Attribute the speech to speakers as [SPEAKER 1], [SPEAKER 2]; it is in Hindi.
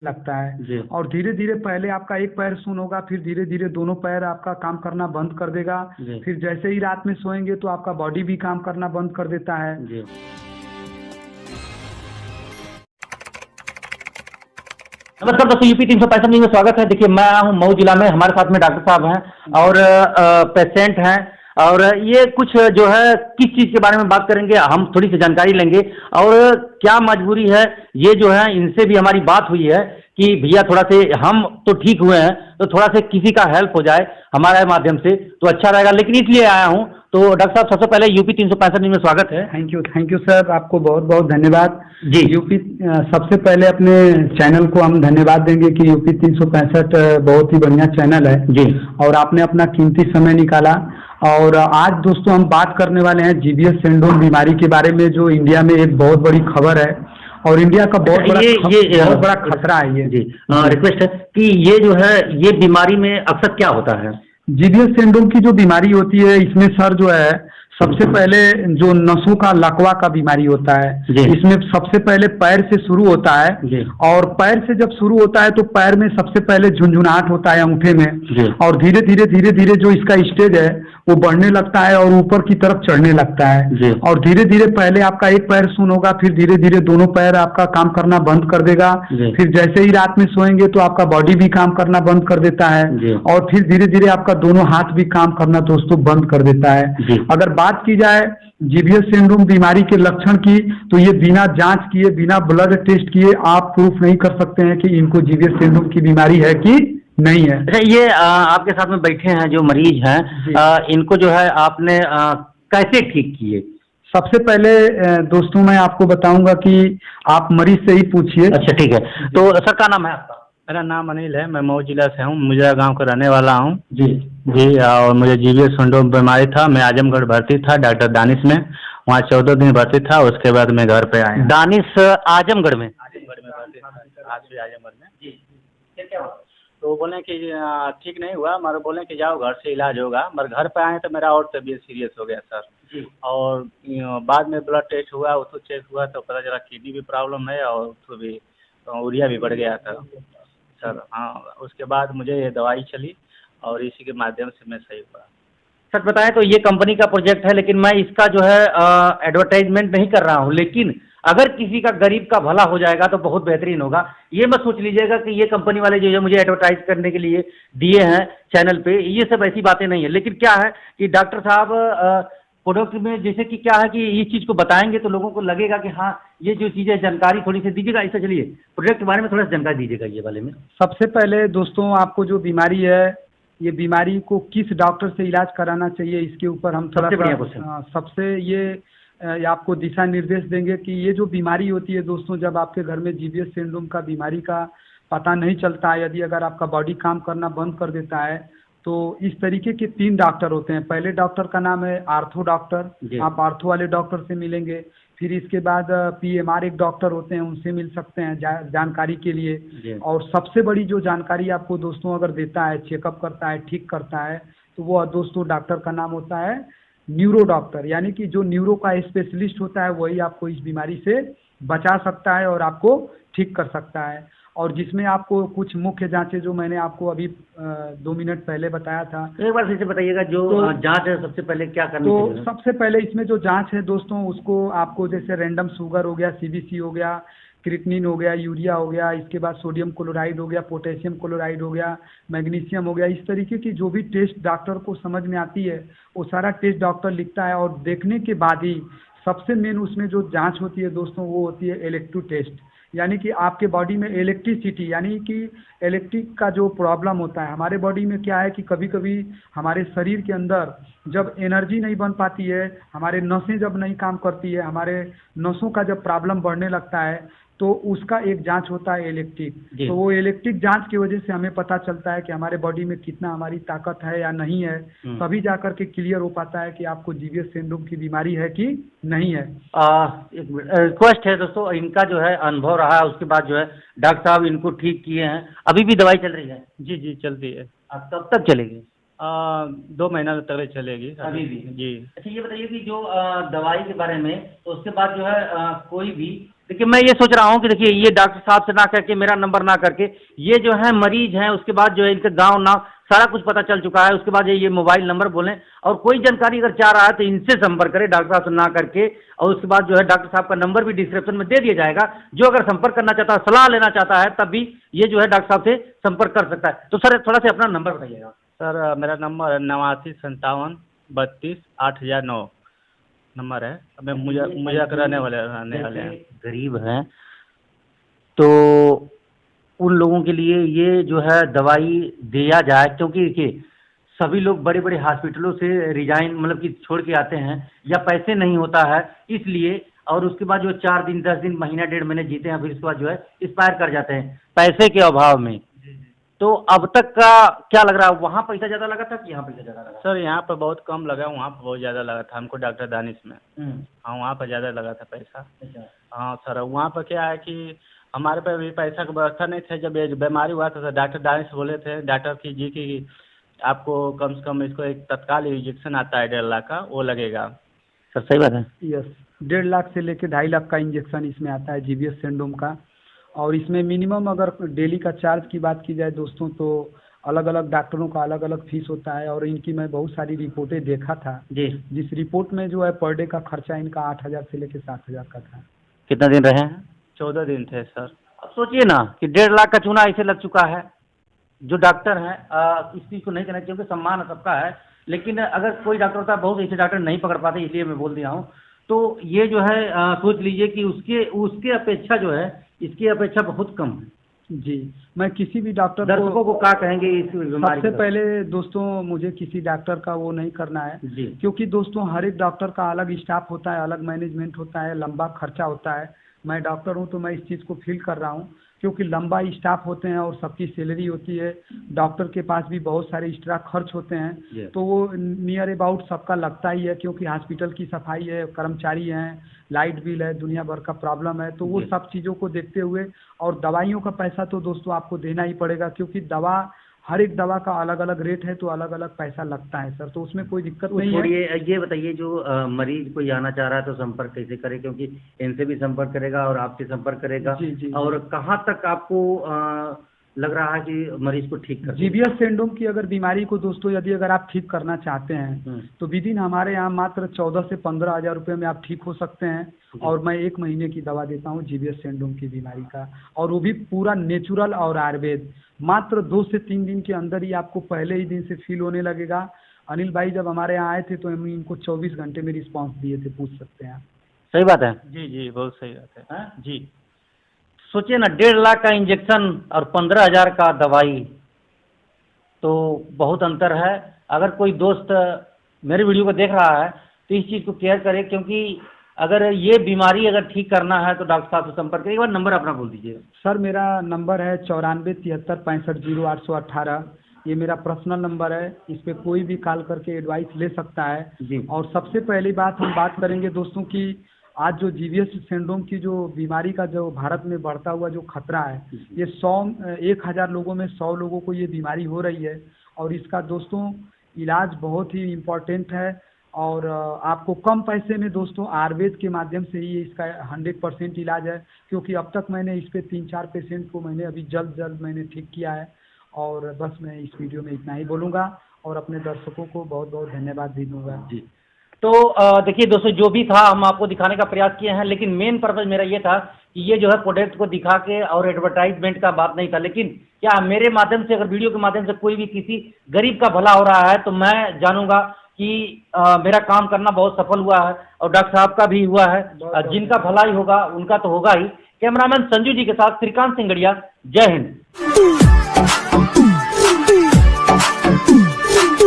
[SPEAKER 1] लगता है।
[SPEAKER 2] जी
[SPEAKER 1] और धीरे धीरे पहले आपका एक पैर सुन्न होगा, फिर धीरे धीरे दोनों पैर आपका काम करना बंद कर देगा।
[SPEAKER 2] जी
[SPEAKER 1] फिर जैसे ही रात में सोएंगे तो आपका बॉडी भी काम करना बंद कर देता है।
[SPEAKER 2] जी। नमस्कार दोस्तों, यूपी 365 न्यूज़ में स्वागत है। देखिए, मैं हूं मऊ जिला में, हमारे साथ में डॉक्टर साहब हैं और पेशेंट हैं। और ये कुछ जो है किस चीज़ के बारे में बात करेंगे, हम थोड़ी सी जानकारी लेंगे और क्या मजबूरी है। ये जो है इनसे भी हमारी बात हुई है कि भैया थोड़ा से हम तो ठीक हुए हैं तो थोड़ा से किसी का हेल्प हो जाए हमारे माध्यम से तो अच्छा रहेगा, लेकिन इसलिए आया हूँ। तो डॉक्टर साहब, सबसे पहले यूपी 365 न्यूज़ में स्वागत है।
[SPEAKER 1] थैंक यू सर, आपको बहुत बहुत धन्यवाद।
[SPEAKER 2] जी
[SPEAKER 1] यूपी सबसे पहले अपने चैनल को हम धन्यवाद देंगे कि यूपी 365 बहुत ही बढ़िया चैनल है
[SPEAKER 2] जी
[SPEAKER 1] और आपने अपना कीमती समय निकाला। और आज दोस्तों हम बात करने वाले हैं जीबीएस सिंड्रोम बीमारी के बारे में, जो इंडिया में एक बहुत बड़ी खबर है और इंडिया का बहुत बड़ा खतरा है ये।
[SPEAKER 2] जी रिक्वेस्ट है कि ये जो है ये बीमारी में अक्सर क्या होता है।
[SPEAKER 1] जीबीएस सिंड्रोम की जो बीमारी होती है, इसमें सर जो है सबसे पहले जो नसों का लकवा का बीमारी होता है।
[SPEAKER 2] जी
[SPEAKER 1] इसमें सबसे पहले पैर से शुरू होता है
[SPEAKER 2] जी
[SPEAKER 1] और पैर से जब शुरू होता है तो पैर में सबसे पहले झुंझुनाहट होता है अंगूठे में।
[SPEAKER 2] जी
[SPEAKER 1] और धीरे धीरे जो इसका स्टेज है वो बढ़ने लगता है और ऊपर की तरफ चढ़ने लगता है।
[SPEAKER 2] जी
[SPEAKER 1] और धीरे धीरे पहले आपका एक पैर सुन्न होगा, फिर धीरे धीरे दोनों पैर आपका काम करना बंद कर देगा।
[SPEAKER 2] जी
[SPEAKER 1] फिर जैसे ही रात में सोएंगे तो आपका बॉडी भी काम करना बंद कर देता है
[SPEAKER 2] जी
[SPEAKER 1] और फिर धीरे धीरे आपका दोनों हाथ भी काम करना दोस्तों बंद कर देता है।
[SPEAKER 2] जी।
[SPEAKER 1] अगर बात की जाए जीबीएस सिंड्रोम बीमारी के लक्षण की, तो ये बिना जांच किए, बिना ब्लड टेस्ट किए आप प्रूफ नहीं कर सकते हैं कि इनको जीबीएस सिंड्रोम की बीमारी है कि नहीं है।
[SPEAKER 2] अच्छा, ये आपके साथ में बैठे हैं जो मरीज हैं, इनको जो है आपने कैसे ठीक किए।
[SPEAKER 1] सबसे पहले दोस्तों मैं आपको बताऊंगा कि आप मरीज से ही पूछिए।
[SPEAKER 2] अच्छा ठीक है, तो सर क्या नाम है आपका।
[SPEAKER 3] मेरा नाम अनिल है, मैं मऊ जिला से हूँ, मुजरा गांव का रहने वाला हूँ
[SPEAKER 2] जी
[SPEAKER 3] जी। और मुझे जीबीएस सिंड्रोम बीमारी था। मैं आजमगढ़ भर्ती था डॉक्टर दानिश में, वहाँ 14 दिन भर्ती था। उसके बाद मैं घर पे आया।
[SPEAKER 2] दानिश आजमगढ़ में
[SPEAKER 3] भर्ती था, आज भी आजमगढ़ में।
[SPEAKER 2] जी। फिर क्या हुआ?
[SPEAKER 3] तो बोले कि ठीक नहीं हुआ, मगर बोले कि जाओ घर से इलाज होगा। मगर घर पे आए तो मेरा और तबीयत सीरियस हो गया सर।
[SPEAKER 2] जी
[SPEAKER 3] और बाद में ब्लड टेस्ट हुआ, उसको चेक हुआ तो पता चला किडनी भी प्रॉब्लम है और उसको भी यूरिया भी बढ़ गया था सर। हाँ, उसके बाद मुझे ये दवाई चली और इसी के माध्यम से मैं सही हुआ।
[SPEAKER 2] सच बताएं तो ये कंपनी का प्रोजेक्ट है, लेकिन मैं इसका जो है एडवर्टाइजमेंट नहीं कर रहा हूँ। लेकिन अगर किसी का गरीब का भला हो जाएगा तो बहुत बेहतरीन होगा। ये मत सोच लीजिएगा कि ये कंपनी वाले जो है मुझे एडवर्टाइज करने के लिए दिए हैं चैनल पे, ये सब ऐसी बातें नहीं है। लेकिन क्या है कि डॉक्टर साहब प्रोडक्ट में जैसे कि क्या है कि इस चीज़ को बताएंगे तो लोगों को लगेगा कि हाँ ये जो चीज़ है जानकारी थोड़ी सी दीजिएगा। ऐसा चलिए प्रोडक्ट के बारे में थोड़ा सा जानकारी दीजिएगा ये वाले में।
[SPEAKER 1] सबसे पहले दोस्तों आपको जो बीमारी है, ये बीमारी को किस डॉक्टर से इलाज कराना चाहिए, इसके ऊपर हम थोड़ा सबसे ये आपको दिशा निर्देश देंगे कि ये जो बीमारी होती है दोस्तों, जब आपके घर में जीबीएस सिंड्रोम का बीमारी का पता नहीं चलता है, यदि अगर आपका बॉडी काम करना बंद कर देता है, तो इस तरीके के 3 डॉक्टर होते हैं। पहले डॉक्टर का नाम है आर्थो डॉक्टर, आप आर्थो वाले डॉक्टर से मिलेंगे। फिर इसके बाद पीएमआर एक डॉक्टर होते हैं, उनसे मिल सकते हैं जानकारी के लिए। और सबसे बड़ी जो जानकारी आपको दोस्तों अगर देता है, चेकअप करता है, ठीक करता है, तो वो दोस्तों डॉक्टर का नाम होता है न्यूरो डॉक्टर। यानी कि जो न्यूरो का स्पेशलिस्ट होता है वही आपको इस बीमारी से बचा सकता है और आपको ठीक कर सकता है। और जिसमें आपको कुछ मुख्य जांचें जो मैंने आपको अभी 2 मिनट पहले बताया था,
[SPEAKER 2] एक बार फिर से बताइएगा जो जांच है सबसे पहले क्या करनी चाहिए।
[SPEAKER 1] तो सबसे पहले इसमें जो जांच है दोस्तों, उसको आपको जैसे रैंडम शुगर हो गया, सीबीसी हो गया, क्रिएटिनिन हो गया, यूरिया हो गया, इसके बाद सोडियम क्लोराइड हो गया, पोटेशियम क्लोराइड हो गया, मैग्नीशियम हो गया। इस तरीके की जो भी टेस्ट डॉक्टर को समझ में आती है वो सारा टेस्ट डॉक्टर लिखता है। और देखने के बाद ही सबसे मेन उसमें जो जांच होती है दोस्तों, वो होती है इलेक्ट्रो टेस्ट। यानी कि आपके बॉडी में इलेक्ट्रिसिटी, यानी कि इलेक्ट्रिक का जो प्रॉब्लम होता है हमारे बॉडी में, क्या है कि कभी कभी हमारे शरीर के अंदर जब एनर्जी नहीं बन पाती है, हमारे नसें जब नहीं काम करती है, हमारे नसों का जब प्रॉब्लम बढ़ने लगता है, तो उसका एक जांच होता है इलेक्ट्रिक। तो वो इलेक्ट्रिक जांच की वजह से हमें पता चलता है कि हमारे बॉडी में कितना हमारी ताकत है या नहीं है, तभी जाकर के क्लियर हो पाता है कि आपको जीबीएस सिंड्रोम की बीमारी है कि नहीं है।
[SPEAKER 2] एक रिक्वेस्ट है दोस्तों, इनका जो है अनुभव रहा है, उसके बाद जो है डॉक्टर साहब इनको ठीक किए हैं। अभी भी दवाई चल रही है?
[SPEAKER 3] जी जी चलती है।
[SPEAKER 2] कब तक चलेगी?
[SPEAKER 3] 2 महीना तक चलेगी
[SPEAKER 2] अभी भी
[SPEAKER 3] जी।
[SPEAKER 2] अच्छा ये बताइए कि जो दवाई के बारे में, तो उसके बाद जो है कोई भी देखिए मैं ये सोच रहा हूँ कि देखिए ये डॉक्टर साहब से ना करके, मेरा नंबर ना करके, ये जो है मरीज हैं, उसके बाद जो है इनका गांव नाम सारा कुछ पता चल चुका है, उसके बाद ये मोबाइल नंबर बोलें और कोई जानकारी अगर चाह रहा है तो इनसे संपर्क करें, डॉक्टर साहब से ना करके। और उसके बाद जो है डॉक्टर साहब का नंबर भी डिस्क्रिप्शन में दे दिया जाएगा, जो अगर संपर्क करना चाहता है, सलाह लेना चाहता है, तब भी ये जो है डॉक्टर साहब से संपर्क कर सकता है। तो सर थोड़ा सा अपना नंबर बताइएगा।
[SPEAKER 3] सर मेरा नंबर 895732 8009 नंबर है। मैं मुझे रहने वाले हैं,
[SPEAKER 2] गरीब हैं, तो उन लोगों के लिए ये जो है दवाई दिया जाए, क्योंकि देखिए सभी लोग बड़े बड़े हॉस्पिटलों से रिजाइन मतलब कि छोड़ के आते हैं, या पैसे नहीं होता है इसलिए, और उसके बाद जो 4 दिन 10 दिन महीना 1.5 महीने जीते हैं, फिर उसके बाद जो है एक्सपायर कर जाते हैं पैसे के अभाव में। तो अब तक का क्या लग रहा है, वहाँ पैसा ज़्यादा लगा था कि यहाँ पैसा ज़्यादा लगा?
[SPEAKER 3] सर यहाँ पर बहुत कम लगा, वहाँ पर बहुत ज़्यादा लगा था हमको डॉक्टर दानिश में। हाँ वहाँ पर ज़्यादा लगा था पैसा। हाँ सर वहाँ पर क्या है कि हमारे पे भी पैसा की व्यवस्था नहीं थी। जब ये बीमारी हुआ था तो डॉक्टर दानिश बोले थे डॉक्टर की आपको कम से कम इसको एक तत्काल इंजेक्शन आता है 1.5 लाख का, वो लगेगा।
[SPEAKER 2] सर सही बात है।
[SPEAKER 1] यस, 1.5 लाख से लेकर 2.5 लाख का इंजेक्शन इसमें आता है GBS सिंड्रोम का। और इसमें मिनिमम अगर डेली का चार्ज की बात की जाए दोस्तों, तो अलग अलग डॉक्टरों का अलग अलग फीस होता है। और इनकी मैं बहुत सारी रिपोर्टें देखा था
[SPEAKER 2] जी, जिस
[SPEAKER 1] रिपोर्ट में जो है पर डे का खर्चा इनका 8,000 से लेकर 7,000 का था।
[SPEAKER 2] कितना दिन रहे हैं?
[SPEAKER 3] 14 दिन थे सर।
[SPEAKER 2] अब सोचिए ना कि 1.5 लाख का चूना ऐसे लग चुका है। जो डॉक्टर हैं इस चीज़ को नहीं कहना चाहिए, सम्मान सबका है, लेकिन अगर कोई डॉक्टर होता है, बहुत ऐसे डॉक्टर नहीं पकड़ पाते, इसलिए मैं बोल दिया हूँ। तो ये जो है सोच लीजिए कि उसके अपेक्षा जो है इसकी अपेक्षा बहुत कम है।
[SPEAKER 1] जी, मैं किसी भी डॉक्टर
[SPEAKER 2] दर्शकों को क्या कहेंगे इस बीमारी?
[SPEAKER 1] सबसे पहले दोस्तों मुझे किसी डॉक्टर का वो नहीं करना है
[SPEAKER 2] जी,
[SPEAKER 1] क्योंकि दोस्तों हर एक डॉक्टर का अलग स्टाफ होता है, अलग मैनेजमेंट होता है, लंबा खर्चा होता है। मैं डॉक्टर हूँ तो मैं इस चीज़ को फील कर रहा हूँ, क्योंकि लंबा स्टाफ होते हैं और सबकी सैलरी होती है, डॉक्टर के पास भी बहुत सारे एक्स्ट्रा खर्च होते हैं। तो वो नियर अबाउट सबका लगता ही है, क्योंकि हॉस्पिटल की सफाई है, कर्मचारी हैं, लाइट बिल है, दुनिया भर का प्रॉब्लम है। तो वो सब चीज़ों को देखते हुए, और दवाइयों का पैसा तो दोस्तों आपको देना ही पड़ेगा, क्योंकि दवा हर एक दवा का अलग अलग रेट है, तो अलग अलग पैसा लगता है सर। तो उसमें कोई दिक्कत नहीं है।
[SPEAKER 2] ये बताइए जो मरीज कोई आना चाह रहा है तो संपर्क कैसे करे, क्योंकि इनसे भी संपर्क करेगा और आपसे संपर्क करेगा।
[SPEAKER 1] जी, जी,
[SPEAKER 2] और कहाँ तक आपको लग रहा है कि मरीज को ठीक कर?
[SPEAKER 1] GBS सिंड्रोम की अगर बीमारी को दोस्तों यदि अगर आप ठीक करना चाहते हैं तो विदिन हमारे यहाँ मात्र 14 से 15 हज़ार रुपये में आप ठीक हो सकते हैं। और मैं 1 महीने की दवा देता हूँ GBS सिंड्रोम की बीमारी का, और वो भी पूरा नेचुरल और आयुर्वेद। मात्र 2 से 3 दिन के अंदर ही आपको पहले ही दिन से फील होने लगेगा। अनिल भाई जब हमारे यहाँ आए थे तो हम इनको 24 घंटे में रिस्पॉन्स दिए थे, पूछ सकते हैं आप।
[SPEAKER 2] सही बात है।
[SPEAKER 3] जी जी बहुत सही बात है जी।
[SPEAKER 2] सोचिए ना 1.5 लाख का इंजेक्शन और 15,000 का दवाई, तो बहुत अंतर है। अगर कोई दोस्त मेरे वीडियो को देख रहा है तो इस चीज़ को केयर करे, क्योंकि अगर ये बीमारी अगर ठीक करना है तो डॉक्टर साहब से संपर्क करिए। एक बार नंबर अपना बोल दीजिए।
[SPEAKER 1] सर मेरा नंबर है 94 73 65 0818। ये मेरा पर्सनल नंबर है, इस पर कोई भी कॉल करके एडवाइस ले सकता है
[SPEAKER 2] जी। और
[SPEAKER 1] सबसे पहली बात हम बात करेंगे दोस्तों की, आज जो GBS सिंड्रोम की जो बीमारी का जो भारत में बढ़ता हुआ जो खतरा है, ये 1,000 लोगों में 100 लोगों को ये बीमारी हो रही है। और इसका दोस्तों इलाज बहुत ही इम्पोर्टेंट है, और आपको कम पैसे में दोस्तों आयुर्वेद के माध्यम से ही इसका 100% इलाज है। क्योंकि अब तक मैंने इस पर 3-4 पेशेंट को मैंने अभी जल्द मैंने ठीक किया है। और बस मैं इस वीडियो में इतना ही बोलूँगा, और अपने दर्शकों को बहुत बहुत धन्यवाद भी दूँगा जी।
[SPEAKER 2] तो देखिए दोस्तों, जो भी था हम आपको दिखाने का प्रयास किए हैं, लेकिन मेन पर्पज़ मेरा ये था कि ये जो है प्रोडक्ट को दिखा के और एडवर्टाइजमेंट का बात नहीं था। लेकिन क्या मेरे माध्यम से, अगर वीडियो के माध्यम से कोई भी किसी गरीब का भला हो रहा है, तो मैं जानूंगा कि मेरा काम करना बहुत सफल हुआ है, और डॉक्टर साहब का भी हुआ है। जिनका भलाई होगा उनका तो होगा ही। कैमरामैन संजू जी के साथ श्रीकांत सिंगड़िया, जय हिंद।